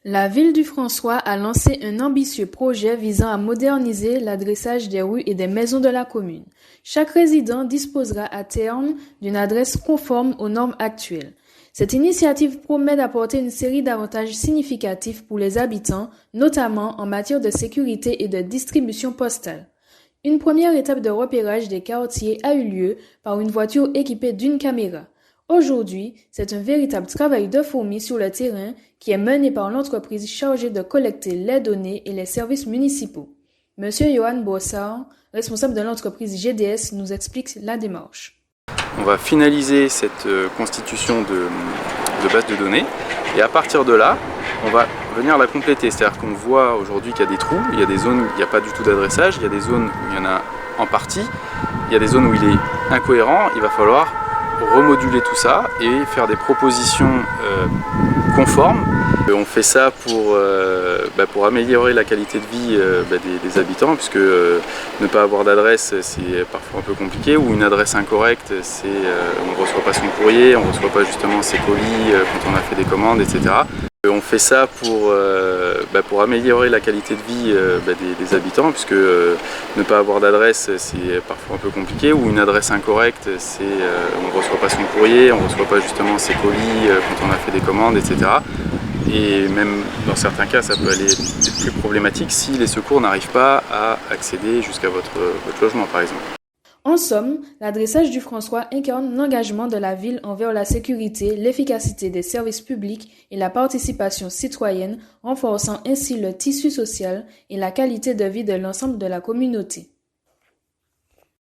La ville du François a lancé un ambitieux projet visant à moderniser l'adressage des rues et des maisons de la commune. Chaque résident disposera à terme d'une adresse conforme aux normes actuelles. Cette initiative promet d'apporter une série d'avantages significatifs pour les habitants, notamment en matière de sécurité et de distribution postale. Une première étape de repérage des quartiers a eu lieu par une voiture équipée d'une caméra. Aujourd'hui, c'est un véritable travail de fourmi sur le terrain qui est mené par l'entreprise chargée de collecter les données et les services municipaux. Monsieur Johan Bossard, responsable de l'entreprise GDS, nous explique la démarche. On va finaliser cette constitution de base de données et à partir de là, on va venir la compléter. C'est-à-dire qu'on voit aujourd'hui qu'il y a des trous, il y a des zones où il n'y a pas du tout d'adressage, il y a des zones où il y en a en partie, il y a des zones où il est incohérent, il va falloir remoduler tout ça et faire des propositions conformes. On fait ça pour améliorer la qualité de vie des habitants, puisque ne pas avoir d'adresse, c'est parfois un peu compliqué, ou une adresse incorrecte, on ne reçoit pas son courrier, on ne reçoit pas justement ses colis quand on a fait des commandes, etc. On fait ça pour améliorer la qualité de vie des habitants, puisque ne pas avoir d'adresse, c'est parfois un peu compliqué, ou une adresse incorrecte, on ne reçoit pas son courrier, on ne reçoit pas justement ses colis quand on a fait des commandes, etc. Et même dans certains cas, ça peut aller être plus problématique si les secours n'arrivent pas à accéder jusqu'à votre logement, par exemple. En somme, l'adressage du François incarne l'engagement de la ville envers la sécurité, l'efficacité des services publics et la participation citoyenne, renforçant ainsi le tissu social et la qualité de vie de l'ensemble de la communauté.